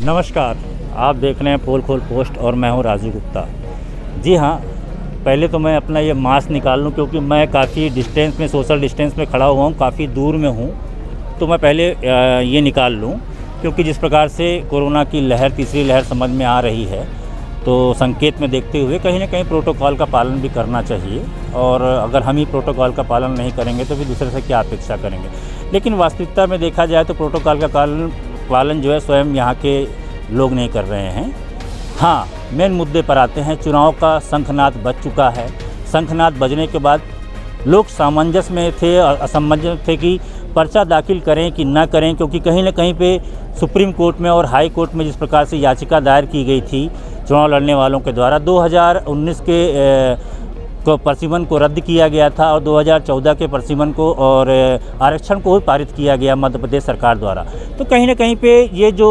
नमस्कार, आप देख रहे हैं पोल खोल पोस्ट और मैं हूं राजू गुप्ता। जी हाँ, पहले तो मैं अपना ये मास्क निकाल लूं क्योंकि मैं काफ़ी डिस्टेंस में, सोशल डिस्टेंस में खड़ा हुआ हूं, काफ़ी दूर में हूं, तो मैं पहले ये निकाल लूं क्योंकि जिस प्रकार से कोरोना की लहर, तीसरी लहर समझ में आ रही है, तो संकेत में देखते हुए कहीं ना कहीं प्रोटोकॉल का पालन भी करना चाहिए। और अगर हम ही प्रोटोकॉल का पालन नहीं करेंगे तो फिर दूसरे से क्या अपेक्षा करेंगे। लेकिन वास्तविकता में देखा जाए तो प्रोटोकॉल का पालन जो है स्वयं यहाँ के लोग नहीं कर रहे हैं। हाँ, मेन मुद्दे पर आते हैं। चुनाव का शंखनाद बज चुका है। शंखनाद बजने के बाद लोग सामंजस्य में थे और असमंजस थे कि पर्चा दाखिल करें कि ना करें, क्योंकि कहीं ना कहीं पे सुप्रीम कोर्ट में और हाई कोर्ट में जिस प्रकार से याचिका दायर की गई थी चुनाव लड़ने वालों के द्वारा, 2019 के प्रतिबंध को रद्द किया गया था और 2014 के प्रतिबंध को और आरक्षण को भी पारित किया गया मध्य प्रदेश सरकार द्वारा। तो कहीं ना कहीं पे ये जो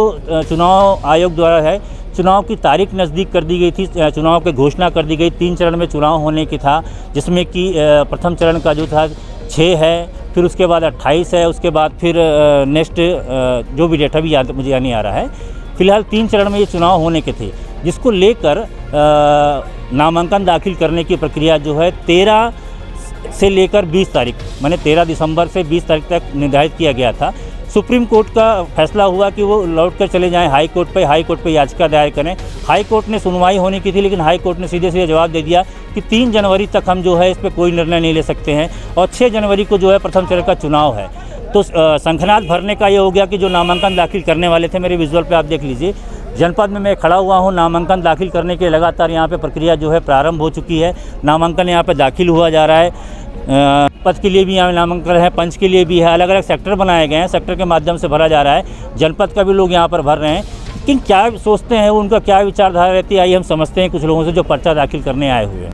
चुनाव आयोग द्वारा है, चुनाव की तारीख नज़दीक कर दी गई थी, चुनाव की घोषणा कर दी गई। 3 चरण में चुनाव होने की था, जिसमें कि प्रथम चरण का जो था 6 है, फिर उसके बाद 28 है, उसके बाद फिर नेक्स्ट जो भी डेट अभी मुझे नहीं आ रहा है। फिलहाल 3 चरण में ये चुनाव होने के थे, जिसको लेकर नामांकन दाखिल करने की प्रक्रिया जो है 13 से लेकर 20 तारीख, माने 13 दिसंबर से 20 तारीख तक निर्धारित किया गया था। सुप्रीम कोर्ट का फैसला हुआ कि वो लौट कर चले जाएं हाई कोर्ट पे याचिका दायर करें। हाई कोर्ट ने सुनवाई होने की थी, लेकिन हाई कोर्ट ने सीधे सीधे जवाब दे दिया कि 3 जनवरी तक हम जो है इस पर कोई निर्णय नहीं ले सकते हैं और 6 जनवरी को जो है प्रथम चरण का चुनाव है। तो शंखनाद भरने का ये हो गया कि जो नामांकन दाखिल करने वाले थे, मेरे विजुअल पे आप देख लीजिए, जनपद में मैं खड़ा हुआ हूँ। नामांकन दाखिल करने के लगातार यहाँ पे प्रक्रिया जो है प्रारंभ हो चुकी है। नामांकन यहाँ पे दाखिल हुआ जा रहा है। पद के लिए भी यहाँ नामांकन है, पंच के लिए भी है। अलग अलग सेक्टर बनाए गए हैं, सेक्टर के माध्यम से भरा जा रहा है। जनपद का भी लोग यहाँ पर भर रहे हैं। लेकिन क्या सोचते हैं, उनका क्या विचारधारा रहती है, आइए हम समझते हैं कुछ लोगों से जो पर्चा दाखिल करने आए हुए हैं।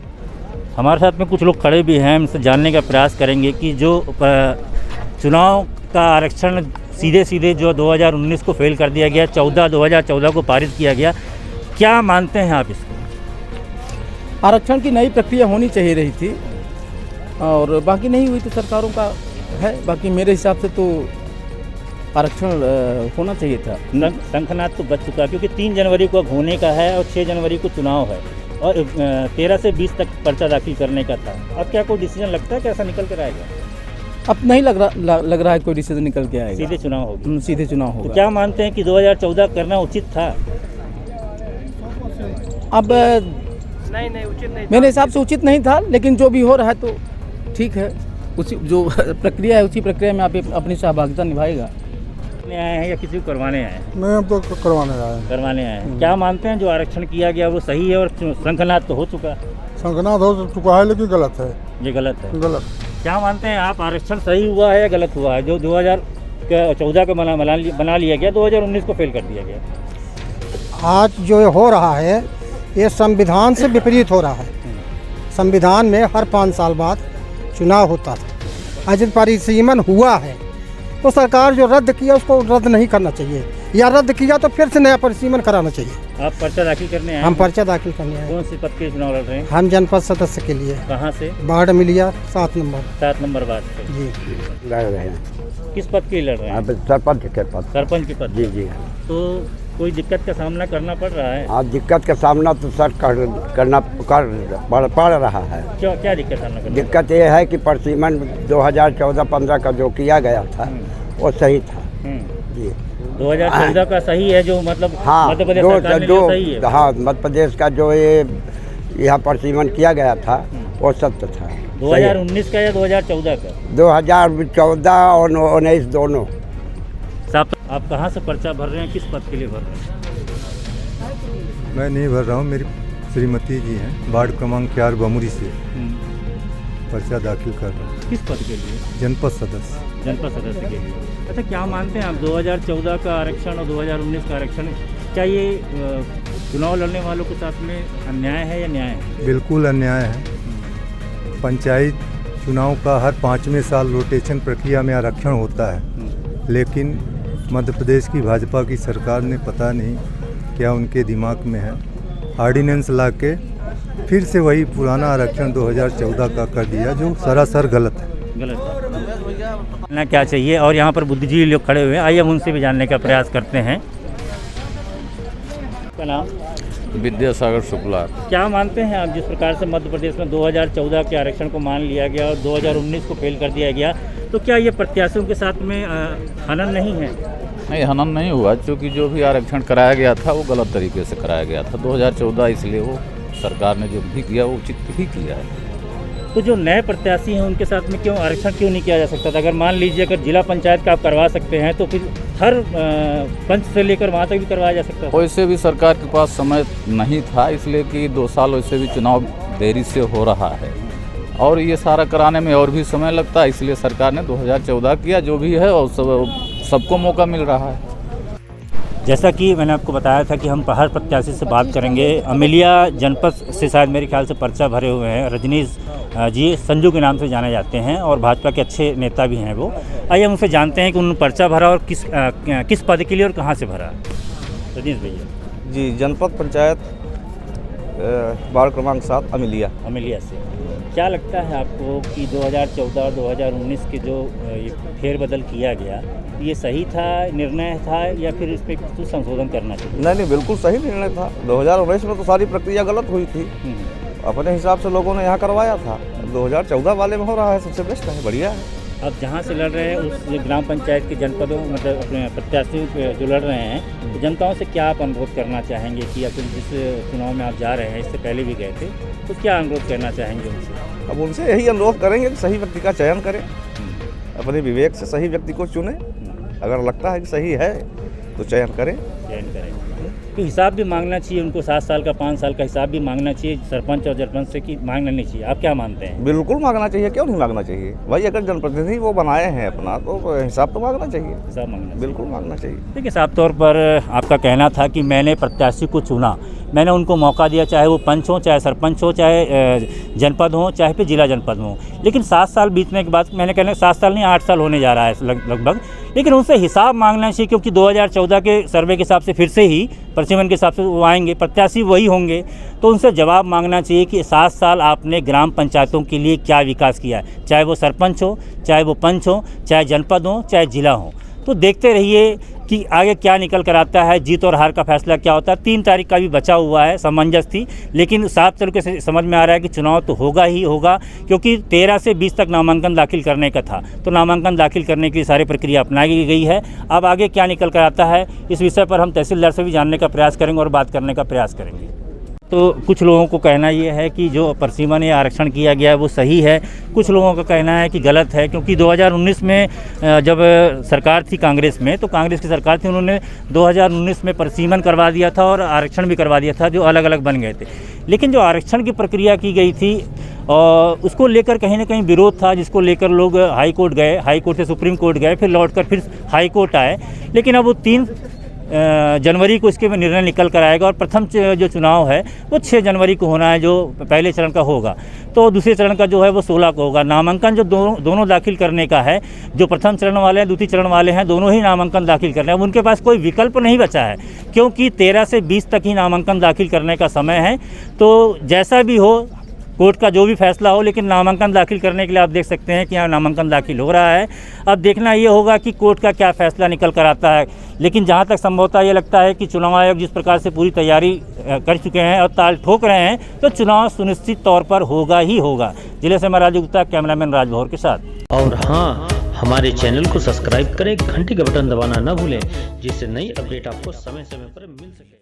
हमारे साथ में कुछ लोग खड़े भी हैं, हमसे जानने का प्रयास करेंगे कि जो चुनाव का आरक्षण सीधे सीधे जो 2019 को फेल कर दिया गया, 2014 को पारित किया गया, क्या मानते हैं आप इसको? आरक्षण की नई प्रक्रिया होनी चाहिए रही थी और बाकी नहीं हुई तो सरकारों का है। बाकी मेरे हिसाब से तो आरक्षण होना चाहिए था। शंखनाद तो बच चुका, क्योंकि 3 जनवरी को होने का है और 6 जनवरी को चुनाव है और 13 से 20 तक पर्चा दाखिल करने का था। अब क्या कोई डिसीजन लगता है कि ऐसा निकल कर आएगा? अब नहीं लग रहा है कोई डिसीजन निकल के आएगा। सीधे चुनाव होगा। सीधे चुनाव होगा। तो क्या मानते हैं कि 2014 करना उचित था? अब नहीं उचित नहीं, मेरे हिसाब से उचित नहीं था, लेकिन जो भी हो रहा है तो ठीक है। उसी जो प्रक्रिया है उसी प्रक्रिया में आप अपनी सहभागिता निभाएगा। आए हैं या किसी को करवाने आए हैं? नहीं, हम तो करवाने आए हैं। क्या मानते हैं जो आरक्षण किया गया वो सही है? और शंखनाद तो हो चुका, शंखनाद हो चुका है, लेकिन गलत है। ये गलत है। गलत। क्या मानते हैं आप, आरक्षण सही हुआ है या गलत हुआ है? जो 2014 का बना लिया गया, 2019 को फेल कर दिया गया। आज जो हो रहा है ये संविधान से विपरीत हो रहा है। संविधान में हर 5 साल बाद चुनाव होता था। आज परिसीमन हुआ है तो सरकार जो रद्द किया उसको रद्द नहीं करना चाहिए, या रद्द किया तो फिर से नया परिसीमन कराना चाहिए। आप पर्चा दाखिल करने आए? हम पर्चा दाखिल करने आए। कौन से पद के चुनाव लड़ रहे हैं? हम जनपद सदस्य के लिए। कहाँ से? वार्ड मिलिया 7 नंबर वार्ड से। जी। लड़ रहे हैं। किस पद के लिए लड़ रहे हैं? सरपंच के पद। सरपंच के पद। जी। तो कोई दिक्कत का सामना करना पड़ रहा है? आज दिक्कत का सामना तो सर करना पड़ रहा है। क्या दिक्कत सामना करना? दिक्कत ये है कि परिसीमन 2014-15 का जो किया गया था वो सही था। जी, 2014 का सही है, जो मतलब हाँ, मध्य प्रदेश सरकार ने जो सही है। हाँ, मध्य प्रदेश का जो ये यहाँ परिसीमन किया गया था वो सत्य था। 2019 का या 2014 का? 2014 और 19 दोनों। आप कहाँ से पर्चा भर रहे हैं, किस पद के लिए भर रहे हैं? मैं नहीं भर रहा हूँ, मेरी श्रीमती जी हैं, वार्ड क्रमांक 4 बमुरी से पर्चा दाखिल कर रहा हूँ। किस पद के लिए? जनपद सदस्य के लिए। अच्छा, क्या मानते हैं आप 2014 का आरक्षण और 2019 का आरक्षण, क्या ये चुनाव लड़ने वालों के साथ में अन्याय है या न्याय है? बिल्कुल अन्याय है। पंचायत चुनाव का हर 5वें साल रोटेशन प्रक्रिया में आरक्षण होता है, लेकिन मध्य प्रदेश की भाजपा की सरकार ने पता नहीं क्या उनके दिमाग में है, ऑर्डिनेंस ला के फिर से वही पुराना आरक्षण 2014 का कर दिया, जो सरासर गलत है। ना क्या चाहिए। और यहाँ पर बुद्धिजीवी लोग खड़े हुए हैं, आइए हम उनसे भी जानने का प्रयास करते हैं। आपका नाम? विद्यासागर शुक्ला। क्या मानते हैं आप, जिस प्रकार से मध्य प्रदेश में 2014 के आरक्षण को मान लिया गया और 2019 को फेल कर दिया गया, तो क्या ये प्रत्याशियों के साथ में हनन नहीं है? नहीं, हनन नहीं हुआ, क्योंकि जो भी आरक्षण कराया गया था वो गलत तरीके से कराया गया था 2014, इसलिए वो सरकार ने जो भी किया वो उचित ही किया है। तो जो नए प्रत्याशी हैं उनके साथ में क्यों आरक्षण क्यों नहीं किया जा सकता था? अगर मान लीजिए अगर जिला पंचायत का आप करवा सकते हैं तो फिर हर पंच से लेकर वहाँ तक भी करवाया जा सकता था। वैसे भी सरकार के पास समय नहीं था, इसलिए कि 2 साल वैसे भी चुनाव देरी से हो रहा है और ये सारा कराने में और भी समय लगता है, इसलिए सरकार ने 2014 किया। जो भी है और सबको मौका मिल रहा है। जैसा कि मैंने आपको बताया था कि हम हर प्रत्याशी से बात करेंगे। अमेलिया जनपद से शायद मेरे ख्याल से पर्चा भरे हुए हैं रजनीश जी, संजू के नाम से जाने जाते हैं और भाजपा के अच्छे नेता भी हैं वो। आइए हम उनसे जानते हैं कि उन्होंने पर्चा भरा और किस पद के लिए और कहाँ से भरा। रजनीश भैया जी, जनपद पंचायत वार्ड क्रमांक 7 अमेलिया से। क्या लगता है आपको कि 2014 और 2019 के जो ये फेरबदल किया गया, ये सही था, निर्णय था, या फिर इस पर कुछ संशोधन करना चाहिए? नहीं, बिल्कुल सही निर्णय था। 2019 में तो सारी प्रक्रिया गलत हुई थी, अपने हिसाब से लोगों ने यहाँ करवाया था। 2014 वाले में हो रहा है, सबसे बेस्ट है, बढ़िया है। अब जहाँ से लड़ रहे हैं उस ग्राम पंचायत के जनपदों, मतलब अपने प्रत्याशियों जो लड़ रहे हैं, तो जनताओं से क्या आप अनुरोध करना चाहेंगे कि अब जिस चुनाव में आप जा रहे हैं, इससे पहले भी गए थे, तो क्या अनुरोध करना चाहेंगे उनसे? अब उनसे यही अनुरोध करेंगे कि सही व्यक्ति का चयन करें, अपने विवेक से सही व्यक्ति को चुनें। अगर लगता है कि सही है तो चयन करें। तो हिसाब भी मांगना चाहिए उनको, 7 साल का 5 साल का हिसाब भी मांगना चाहिए सरपंच और सरपंच से, कि मांगना नहीं चाहिए? आप क्या मानते हैं? बिल्कुल मांगना चाहिए, क्यों नहीं मांगना चाहिए भाई? अगर जनप्रतिनिधि वो बनाए हैं अपना, तो हिसाब तो मांगना चाहिए। हिसाब मांगना बिल्कुल मांगना चाहिए। देखिए, साफ तौर पर आपका कहना था कि मैंने प्रत्याशी को चुना, मैंने उनको मौका दिया, चाहे वो पंच हो, चाहे सरपंच हो, चाहे जनपद हो, चाहे फिर जिला जनपद हो। लेकिन 7 साल बीतने के बाद, मैंने कहना 7 साल नहीं 8 साल होने जा रहा है लगभग, लेकिन उनसे हिसाब मांगना चाहिए, क्योंकि 2014 के सर्वे के हिसाब से फिर से ही परिसीमन के हिसाब से वो आएंगे, प्रत्याशी वही होंगे, तो उनसे जवाब मांगना चाहिए कि 7 साल आपने ग्राम पंचायतों के लिए क्या विकास किया है, चाहे वो सरपंच हो, चाहे वो पंच हो, चाहे जनपद हो, चाहे जिला हो। तो देखते रहिए कि आगे क्या निकल कर आता है, जीत और हार का फैसला क्या होता है। 3 तारीख का भी बचा हुआ है, समंजस थी, लेकिन साफ तरीके से समझ में आ रहा है कि चुनाव तो होगा ही होगा, क्योंकि 13 से 20 तक नामांकन दाखिल करने का था। तो नामांकन दाखिल करने की सारी प्रक्रिया अपनाई गई है। अब आगे क्या निकल कर आता है, इस विषय पर हम तहसीलदार से भी जानने का प्रयास करेंगे और बात करने का प्रयास करेंगे। तो कुछ लोगों को कहना ये है कि जो परिसीमन या आरक्षण किया गया है वो सही है, कुछ लोगों का कहना है कि गलत है, क्योंकि 2019 में जब सरकार थी कांग्रेस में, तो कांग्रेस की सरकार थी, उन्होंने 2019 में परिसीमन करवा दिया था और आरक्षण भी करवा दिया था, जो अलग अलग बन गए थे। लेकिन जो आरक्षण की प्रक्रिया की गई थी और उसको लेकर कहीं ना कहीं विरोध था, जिसको लेकर लोग हाई कोर्ट गए, हाई कोर्ट से सुप्रीम कोर्ट गए, फिर लौटकर फिर हाई कोर्ट आए। लेकिन अब वो 3 जनवरी को इसके में निर्णय निकल कर आएगा और प्रथम जो चुनाव है वो 6 जनवरी को होना है, जो पहले चरण का होगा। तो दूसरे चरण का जो है वो 16 को होगा। नामांकन जो दोनों दाखिल करने का है, जो प्रथम चरण वाले हैं, द्वितीय चरण वाले हैं, दोनों ही नामांकन दाखिल करने हैं। उनके पास कोई विकल्प नहीं बचा है, क्योंकि 13 से 20 तक ही नामांकन दाखिल करने का समय है। तो जैसा भी हो, कोर्ट का जो भी फैसला हो, लेकिन नामांकन दाखिल करने के लिए आप देख सकते हैं कि यहाँ नामांकन दाखिल हो रहा है। अब देखना ये होगा कि कोर्ट का क्या फैसला निकल कर आता है। लेकिन जहाँ तक संभवतः ये लगता है कि चुनाव आयोग जिस प्रकार से पूरी तैयारी कर चुके हैं और ताल ठोक रहे हैं, तो चुनाव सुनिश्चित तौर पर होगा ही होगा। जिले से मैं राजू गुप्ता, कैमरामैन राज भौर के साथ। और हाँ, हमारे चैनल को सब्सक्राइब करें, घंटी का बटन दबाना न भूलें, जिससे नई अपडेट आपको समय समय पर मिल सके।